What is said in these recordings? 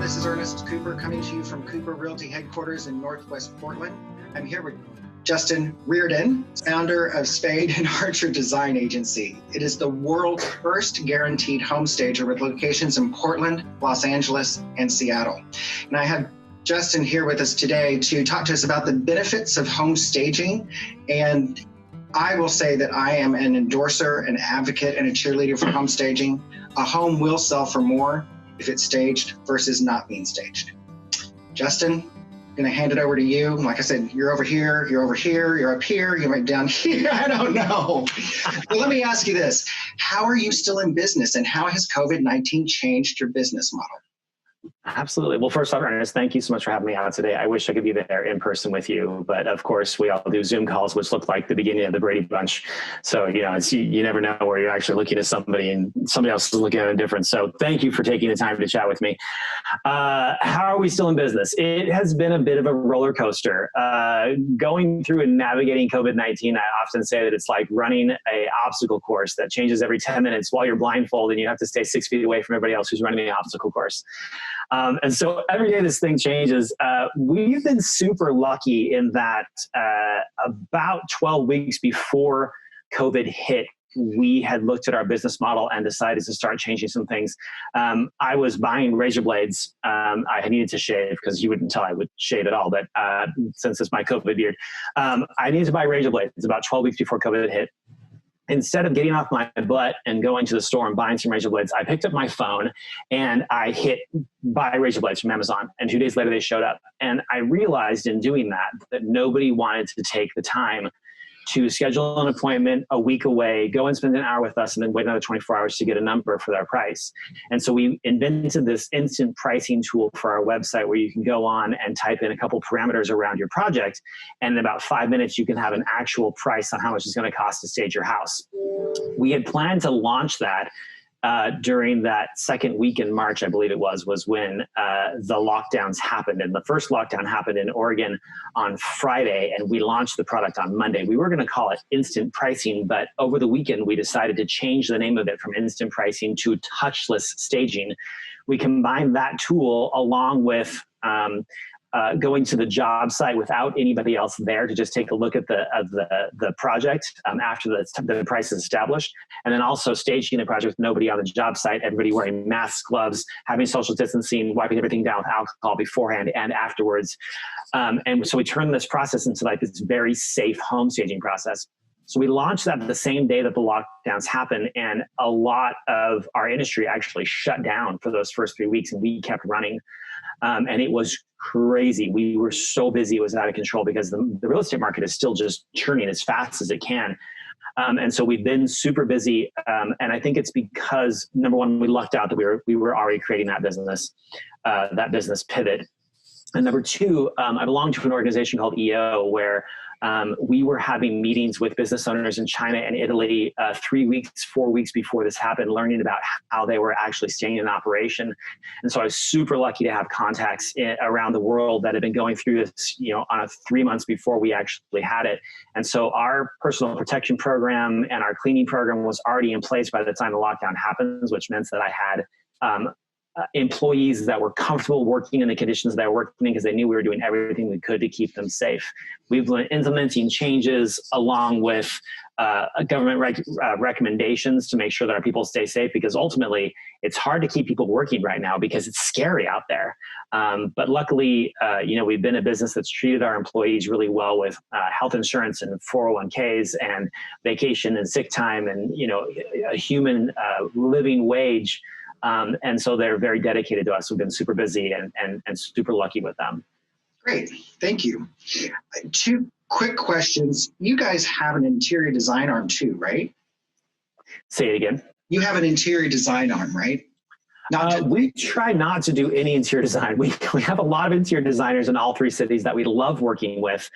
This is Ernest Cooper coming to you from Cooper Realty headquarters in Northwest Portland. I'm here with Justin Riordan, founder of Spade and Archer Design Agency. It is the world's first guaranteed home stager with locations in Portland, Los Angeles, and Seattle. And I have Justin here with us today to talk to us about the benefits of home staging. And I will say that I am an endorser, an advocate, and a cheerleader for home staging. A home will sell for more if it's staged versus not being staged. Justin, I'm gonna hand it over to you. Like I said, you're over here, you're up here, you're right down here, I don't know. But let me ask you this, how are you still in business and how has COVID-19 changed your business model? Absolutely. Well, first off, Ernest, thank you so much for having me out today. I wish I could be there in person with you, but of course we all do Zoom calls, which look like the beginning of the Brady Bunch. So, you never know where you're actually looking at somebody and somebody else is looking at it different. So thank you for taking the time to chat with me. How are we still in business? It has been a bit of a roller coaster. Going through and navigating COVID-19, I often say that it's like running an obstacle course that changes every 10 minutes while you're blindfolded and you have to stay 6 feet away from everybody else who's running the obstacle course. And so every day this thing changes. We've been super lucky in that about 12 weeks before COVID hit, we had looked at our business model and decided to start changing some things. I was buying razor blades. I needed to shave because you wouldn't tell I would shave at all, but since it's my COVID beard, I needed to buy razor blades. It's about 12 weeks before COVID hit. Instead of getting off my butt and going to the store and buying some razor blades, I picked up my phone and I hit buy razor blades from Amazon. And 2 days later, they showed up. And I realized in doing that nobody wanted to take the time to schedule an appointment a week away, go and spend an hour with us, and then wait another 24 hours to get a number for their price. And so we invented this instant pricing tool for our website where you can go on and type in a couple parameters around your project. And in about 5 minutes, you can have an actual price on how much it's going to cost to stage your house. We had planned to launch that during that second week in March, I believe it was when the lockdowns happened. And the first lockdown happened in Oregon on Friday, and we launched the product on Monday. We were going to call it instant pricing, but over the weekend, we decided to change the name of it from instant pricing to touchless staging. We combined that tool along with going to the job site without anybody else there to just take a look at the project after the price is established, and then also staging the project with nobody on the job site, everybody wearing masks, gloves, having social distancing, wiping everything down with alcohol beforehand and afterwards. And so we turned this process into like this very safe home staging process. So we launched that the same day that the lockdowns happened, and a lot of our industry actually shut down for those first 3 weeks, and we kept running. And it was crazy. We were so busy, it was out of control because the real estate market is still just churning as fast as it can. And so we've been super busy. And I think it's because, number one, we lucked out that we were already creating that business pivot. And number two, I belong to an organization called EO where we were having meetings with business owners in China and Italy 3 weeks, 4 weeks before this happened, learning about how they were actually staying in operation. And so I was super lucky to have contacts around the world that had been going through this, on 3 months before we actually had it. And so our personal protection program and our cleaning program was already in place by the time the lockdown happens, which meant that I had employees that were comfortable working in the conditions that they were working in because they knew we were doing everything we could to keep them safe. We've been implementing changes along with government recommendations to make sure that our people stay safe, because ultimately it's hard to keep people working right now because it's scary out there. But luckily, we've been a business that's treated our employees really well with health insurance and 401ks and vacation and sick time and, a human living wage. And so they're very dedicated to us. We've been super busy and super lucky with them. Great. Thank you. 2 quick questions. You guys have an interior design arm too, right? Say it again. You have an interior design arm, right? We try not to do any interior design. We have a lot of interior designers in all 3 cities that we love working with.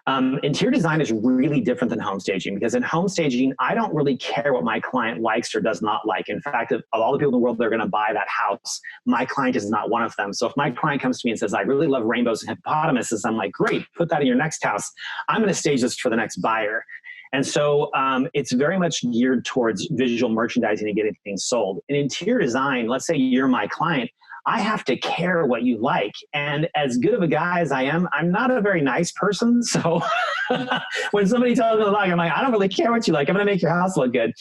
Interior design is really different than home staging, because in home staging, I don't really care what my client likes or does not like. In fact, of all the people in the world that are going to buy that house, my client is not one of them. So if my client comes to me and says, I really love rainbows and hippopotamuses, I'm like, great, put that in your next house. I'm going to stage this for the next buyer. And so it's very much geared towards visual merchandising and getting things sold. In interior design, let's say you're my client, I have to care what you like. And as good of a guy as I am, I'm not a very nice person. So when somebody tells me like, I'm like, I don't really care what you like. I'm going to make your house look good.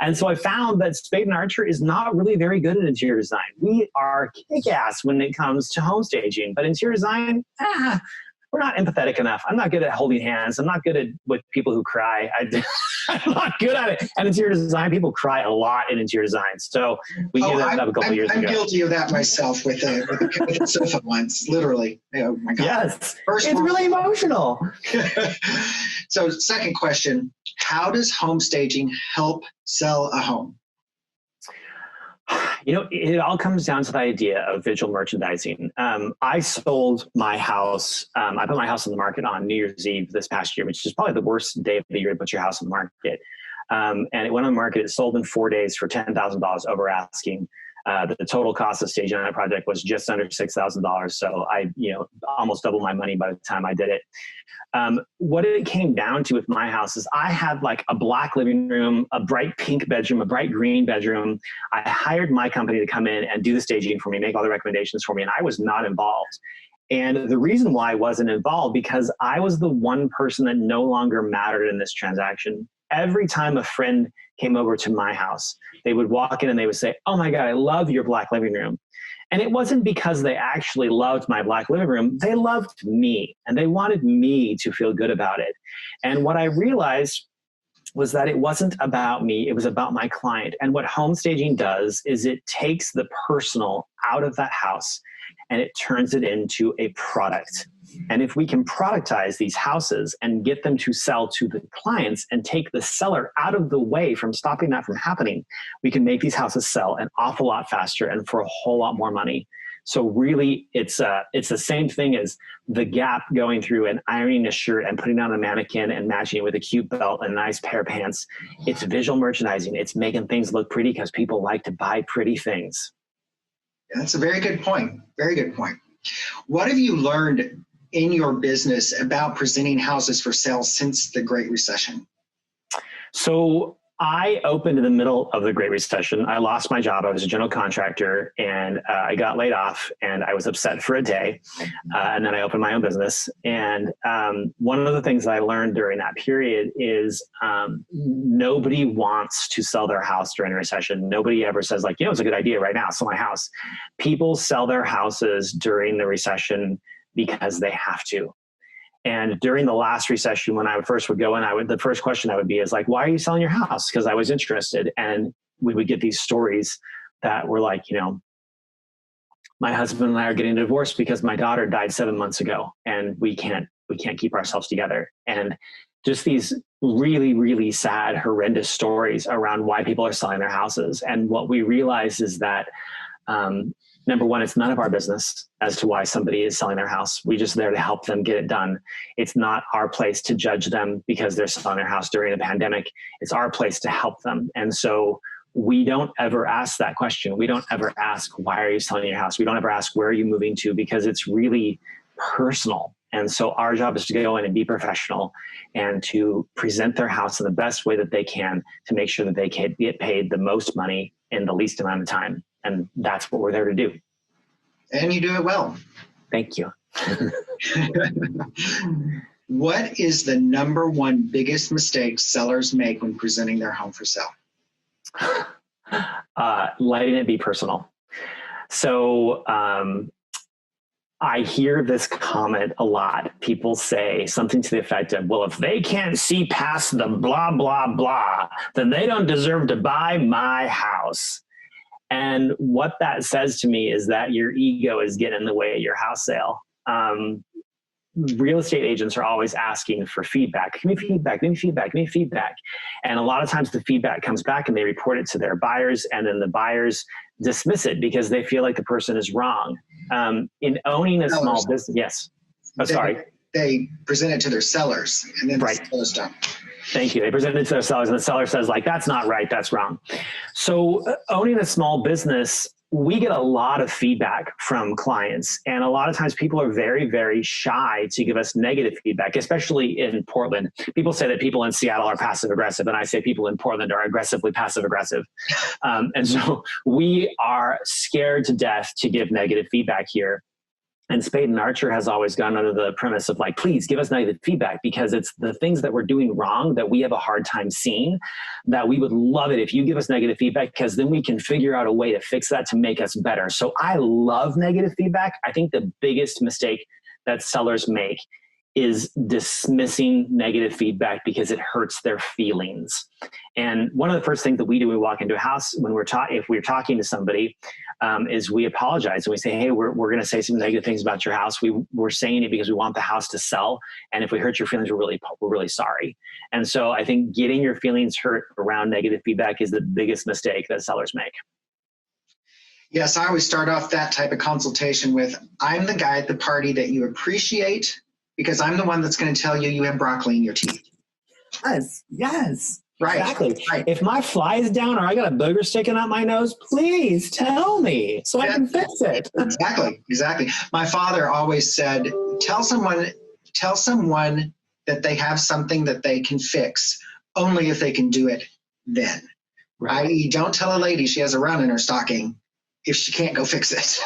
And so I found that Spade and Archer is not really very good at interior design. We are kick-ass when it comes to home staging, but interior design, we're not empathetic enough. I'm not good at holding hands. I'm not good at with people who cry. I'm not good at it. And interior design, people cry a lot in interior design. So we gave that up a couple years ago. I'm guilty of that myself with the sofa once, literally. Oh my God. Yes, it's really emotional. So second question, how does home staging help sell a home? You know, it all comes down to the idea of visual merchandising. I sold my house. I put my house on the market on New Year's Eve this past year, which is probably the worst day of the year to put your house on the market. And it went on the market. It sold in 4 days for $10,000 over asking. The total cost of staging on that project was just under $6,000. So I, almost doubled my money by the time I did it. What it came down to with my house is I had like a black living room, a bright pink bedroom, a bright green bedroom. I hired my company to come in and do the staging for me, make all the recommendations for me, and I was not involved. And the reason why I wasn't involved, because I was the one person that no longer mattered in this transaction. Every time a friend came over to my house, they would walk in and they would say, "Oh my God, I love your black living room." And it wasn't because they actually loved my black living room. They loved me and they wanted me to feel good about it. And what I realized was that it wasn't about me. It was about my client. And what home staging does is it takes the personal out of that house and it turns it into a product. And if we can productize these houses and get them to sell to the clients and take the seller out of the way from stopping that from happening, we can make these houses sell an awful lot faster and for a whole lot more money. So really, it's the same thing as the Gap going through and ironing a shirt and putting on a mannequin and matching it with a cute belt and a nice pair of pants. It's visual merchandising. It's making things look pretty because people like to buy pretty things. That's a very good point. Very good point. What have you learned in your business about presenting houses for sale since the Great Recession? So I opened in the middle of the Great Recession. I lost my job. I was a general contractor and I got laid off and I was upset for a day. And then I opened my own business. And one of the things that I learned during that period is nobody wants to sell their house during a recession. Nobody ever says like, it's a good idea right now, sell my house. People sell their houses during the recession because they have to. And during the last recession, when I first would go in, the first question I would be is like, why are you selling your house? Because I was interested. And we would get these stories that were like, my husband and I are getting divorced because my daughter died 7 months ago and we can't keep ourselves together. And just these really, really sad, horrendous stories around why people are selling their houses. And what we realize is that, number one, it's none of our business as to why somebody is selling their house. We're just there to help them get it done. It's not our place to judge them because they're selling their house during a pandemic. It's our place to help them. And so we don't ever ask that question. We don't ever ask, why are you selling your house? We don't ever ask, where are you moving to? Because it's really personal. And so our job is to go in and be professional and to present their house in the best way that they can to make sure that they can get paid the most money in the least amount of time. And that's what we're there to do. And you do it well. Thank you. What is the number one biggest mistake sellers make when presenting their home for sale? Letting it be personal. So I hear this comment a lot. People say something to the effect of, well, if they can't see past the blah, blah, blah, then they don't deserve to buy my house. And what that says to me is that your ego is getting in the way of your house sale. Real estate agents are always asking for feedback. Give me feedback, give me feedback, give me feedback. And a lot of times the feedback comes back and they report it to their buyers, and then the buyers dismiss it because they feel like the person is wrong. In owning a small business, yes. Oh, sorry. They present it to their sellers and then the sellers don't. Thank you. They present it to their sellers and the seller says like, that's not right, that's wrong. So owning a small business, we get a lot of feedback from clients, and a lot of times people are very, very shy to give us negative feedback, especially in Portland. People say that people in Seattle are passive aggressive, and I say people in Portland are aggressively passive aggressive. And so we are scared to death to give negative feedback here. And Spade and Archer has always gone under the premise of like, please give us negative feedback, because it's the things that we're doing wrong that we have a hard time seeing, that we would love it if you give us negative feedback, because then we can figure out a way to fix that to make us better. So I love negative feedback. I think the biggest mistake that sellers make is dismissing negative feedback because it hurts their feelings. And one of the first things that we do when we walk into a house, when if we're talking to somebody, is we apologize and we say, hey, we're going to say some negative things about your house. We're saying it because we want the house to sell. And if we hurt your feelings, we're really sorry. And so I think getting your feelings hurt around negative feedback is the biggest mistake that sellers make. Yes, I always start off that type of consultation with, I'm the guy at the party that you appreciate, because I'm the one that's going to tell you you have broccoli in your teeth. Yes. Right. Exactly. Right. If my fly is down or I got a booger sticking out my nose, please tell me so I can fix it. Exactly. My father always said, tell someone that they have something that they can fix only if they can do it then. Right. I.e., don't tell a lady she has a run in her stocking if she can't go fix it.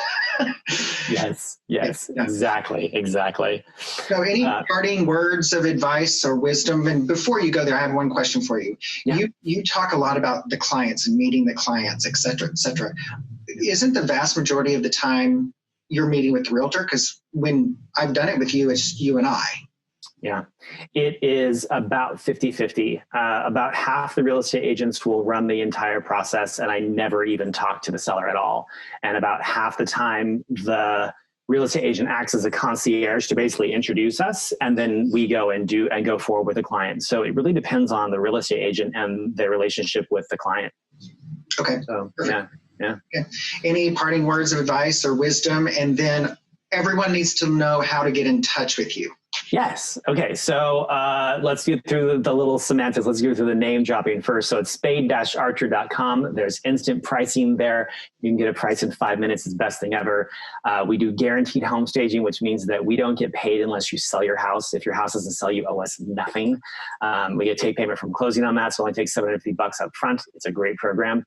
Yes, Yeah. exactly. So any parting words of advice or wisdom? And before you go there, I have one question for you. Yeah. You talk a lot about the clients and meeting the clients, et cetera, et cetera. Isn't the vast majority of the time you're meeting with the realtor? Because when I've done it with you, it's you and I. Yeah, it is about 50-50. About half the real estate agents will run the entire process, and I never even talk to the seller at all. And about half the time, the real estate agent acts as a concierge to basically introduce us, and then we go and go forward with the client. So it really depends on the real estate agent and their relationship with the client. Okay. So, yeah. Okay. Any parting words of advice or wisdom? And then everyone needs to know how to get in touch with you. Yes. Okay. So let's get through the little semantics. Let's go through the name dropping first. So it's spade-archer.com. There's instant pricing there. You can get a price in 5 minutes. It's the best thing ever. We do guaranteed home staging, which means that we don't get paid unless you sell your house. If your house doesn't sell, you owe us nothing. We get take payment from closing on that. So it only takes $750 up front. It's a great program.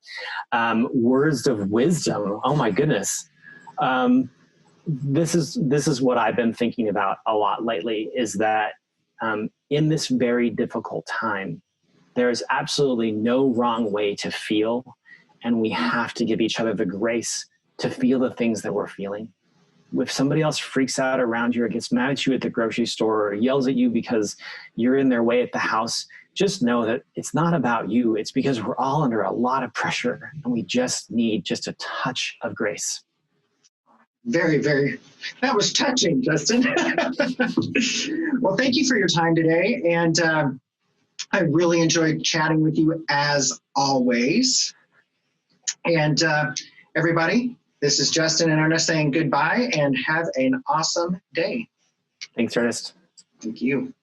Words of wisdom. Oh my goodness. This is what I've been thinking about a lot lately, is that in this very difficult time, there is absolutely no wrong way to feel, and we have to give each other the grace to feel the things that we're feeling. If somebody else freaks out around you or gets mad at you at the grocery store or yells at you because you're in their way at the house, just know that it's not about you. It's because we're all under a lot of pressure, and we just need just a touch of grace. Very, very, that was touching, Justin. Well, thank you for your time today. And I really enjoyed chatting with you as always. And everybody, this is Justin and Ernest saying goodbye and have an awesome day. Thanks, Ernest. Thank you.